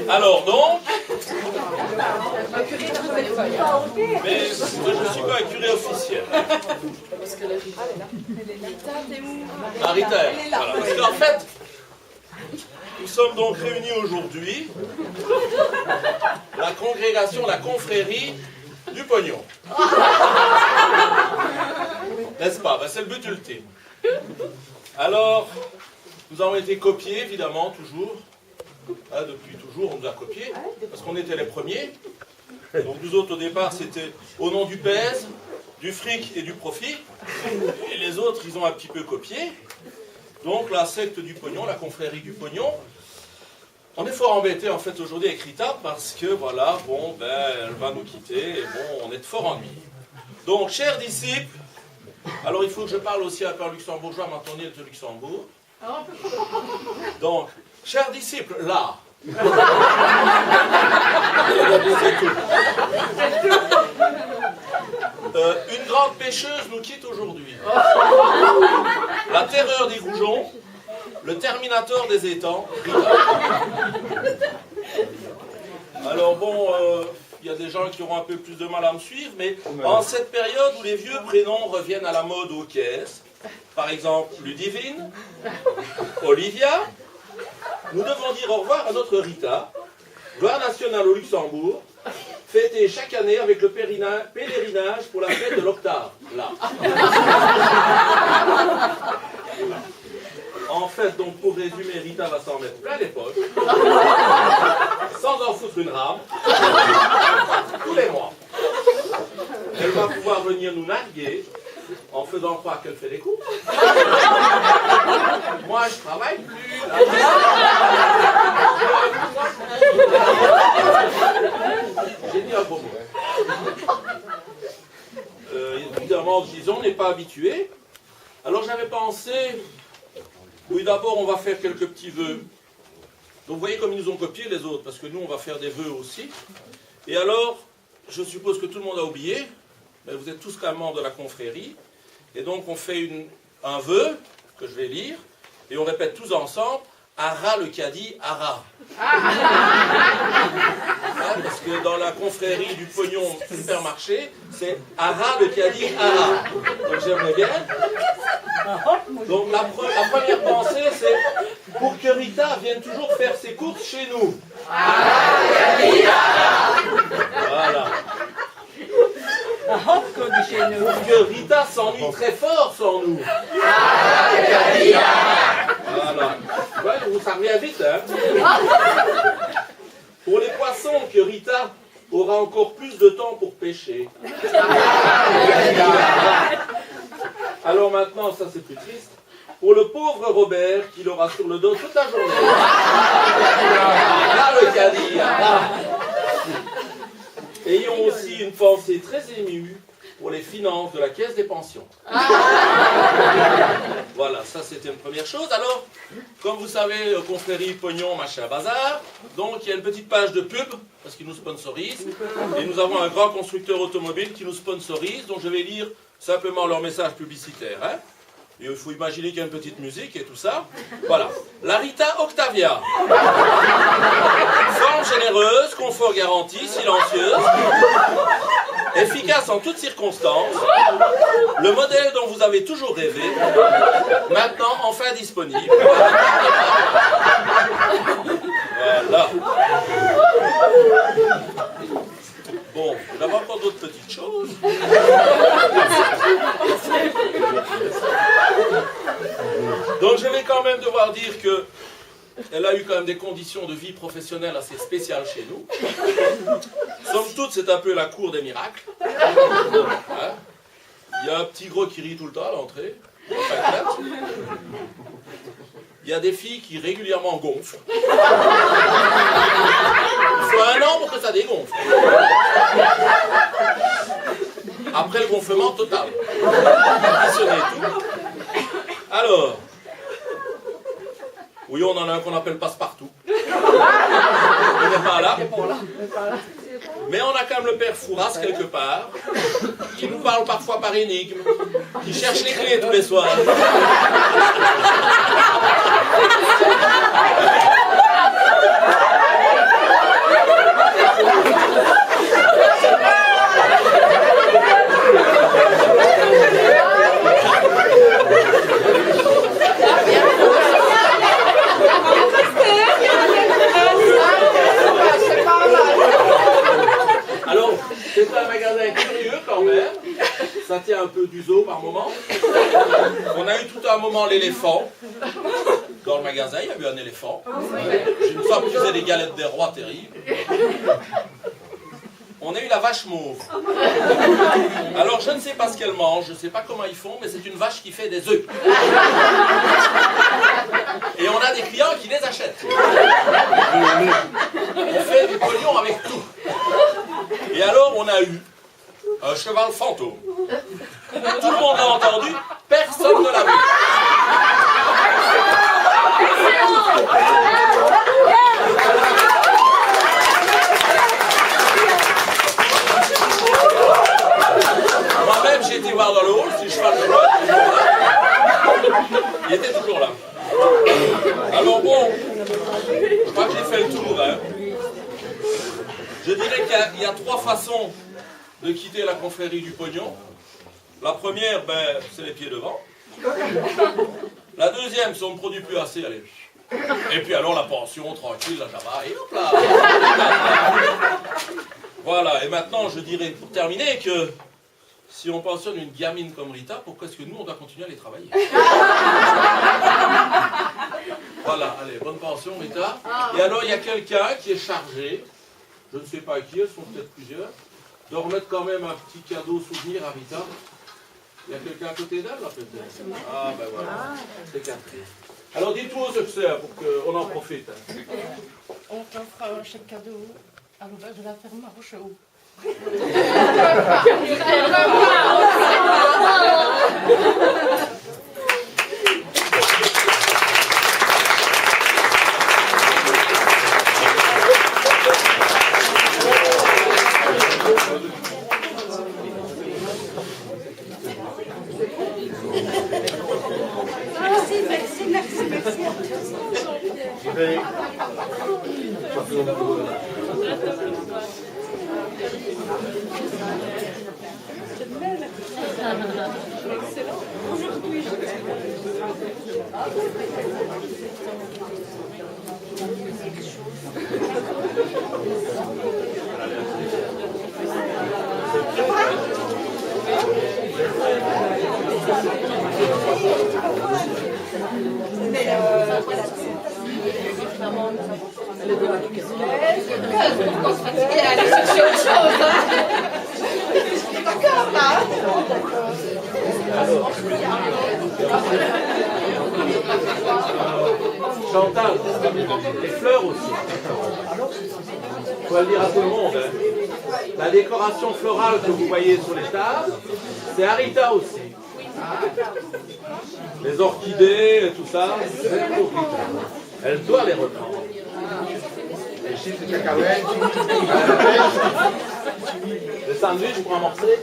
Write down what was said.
Alors donc, mais moi je ne suis pas un curé officiel. Ah, Rita, voilà. Parce qu'en fait, nous sommes donc réunis aujourd'hui, la congrégation, la confrérie du pognon. N'est-ce pas? Ben, c'est le but ultime. Alors, nous avons été copiés, évidemment, toujours. Hein, depuis toujours, on nous a copiés, parce qu'on était les premiers. Donc nous autres, au départ, c'était au nom du pèse, du fric et du profit. Et les autres, ils ont un petit peu copié. Donc la secte du pognon, la confrérie du pognon. On est fort embêtés, en fait, aujourd'hui avec Rita, parce que, voilà, bon, ben, elle va nous quitter, et bon, on est de fort ennuyés. Donc, chers disciples, alors il faut que je parle aussi un peu en luxembourgeois, maintenant on est de Luxembourg. Donc, chers disciples, là. Une grande pêcheuse nous quitte aujourd'hui. La terreur des goujons, le terminator des étangs. Alors bon, il y a des gens qui auront un peu plus de mal à me suivre, mais en cette période où les vieux prénoms reviennent à la mode aux caisses, par exemple Ludivine, Olivia, nous devons dire au revoir à notre Rita, gloire nationale au Luxembourg, fêtée chaque année avec le pèlerinage pour la fête de l'octave. Là. En fait, donc pour résumer, Rita va s'en mettre plein les poches, sans en foutre une rame, tous les mois. Elle va pouvoir venir nous narguer en faisant croire qu'elle fait des coups. Moi, je travaille plus. J'ai dit un beau mot. Évidemment, disons, on n'est pas habitué. Alors j'avais pensé, oui, d'abord, on va faire quelques petits vœux. Donc vous voyez comme ils nous ont copié les autres, parce que nous, on va faire des vœux aussi. Et alors, je suppose que tout le monde a oublié, mais vous êtes tous quand même membres de la confrérie. Et donc, on fait un vœu, que je vais lire, et on répète tous ensemble, Ara le cadi, Ara. Hein, parce que dans la confrérie du pognon supermarché, c'est Ara le cadi, Ara. Donc j'aimerais bien. Donc la première pensée, c'est pour que Rita vienne toujours faire ses courses chez nous. Ara le cadi, Ara. Voilà. Pour que Rita s'ennuie très fort sans nous. Voilà. Ouais, ça revient vite, hein. Pour les poissons, que Rita aura encore plus de temps pour pêcher. Alors maintenant, ça c'est plus triste. Pour le pauvre Robert, qu'il aura sur le dos toute la journée. Là, le caddie. Ayons aussi une pensée très émue pour les finances de la caisse des pensions. Voilà, ça c'était une première chose. Alors, comme vous savez, confrérie, pognon, machin, bazar, donc il y a une petite page de pub, parce qu'ils nous sponsorisent, et nous avons un grand constructeur automobile qui nous sponsorise, donc je vais lire simplement leur message publicitaire. Hein. Et il faut imaginer qu'il y a une petite musique et tout ça. Voilà. La Rita Octavia. Forme généreuse, confort garanti, silencieuse. Efficace en toutes circonstances. Le modèle dont vous avez toujours rêvé. Maintenant, enfin disponible. Voilà. Bon, on va encore d'autres petites choses. Donc je vais quand même devoir dire que elle a eu quand même des conditions de vie professionnelle assez spéciales chez nous. Somme toute, c'est un peu la cour des miracles. Hein? Il y a un petit gros qui rit tout le temps à l'entrée. Il y a des filles qui régulièrement gonflent. Il faut 1 an pour que ça dégonfle. Après le gonflement total. Conditionné et tout. Alors, oui, on en a un qu'on appelle passe-partout. Il n'est pas là. Mais on a quand même le père Fouras quelque part, qui nous parle parfois par énigme, qui cherche les clés tous les soirs. On a eu tout un moment l'éléphant. Dans le magasin, il y a eu un éléphant. Une fois qu'ils faisaient des galettes des rois terribles. On a eu la vache mauve. Alors je ne sais pas ce qu'elle mange, je ne sais pas comment ils font, mais c'est une vache qui fait des œufs. Et on a des clients qui les achètent. On fait du pognon avec tout. Et alors on a eu un cheval fantôme. Tout le monde l'a entendu, personne ne l'a vu. Moi-même, j'ai été voir dans le hall, si le cheval de l'autre, il était toujours là. Alors bon, je crois que j'ai fait le tour. Hein. Je dirais qu'il y a 3 façons de quitter la confrérie du pognon. La première, c'est les pieds devant. La deuxième, si on ne produit plus assez, allez. Et puis alors la pension, tranquille, la java, et hop là. Voilà, et maintenant je dirais pour terminer que si on pensionne une gamine comme Rita, pourquoi est-ce que nous on doit continuer à les travailler? Voilà, allez, bonne pension Rita. Et alors il y a quelqu'un qui est chargé, je ne sais pas qui, elles sont peut-être plusieurs, de remettre quand même un petit cadeau souvenir à Rita. Il y a quelqu'un à côté d'elle là peut-être? Ah ben voilà, c'est Catherine. Alors dites-vous aux observes pour qu'on en profite. On t'offre un chèque cadeau à l'auberge de la ferme à Rochehaut. Chantal, les fleurs aussi. Il faut le dire à tout le monde. Hein. La décoration florale que vous voyez sur les tables, c'est Arita aussi. Les orchidées et tout ça, c'est pour Rita. Elle doit les reprendre. Les chips de cacahuètes. Le sandwich pour amorcer.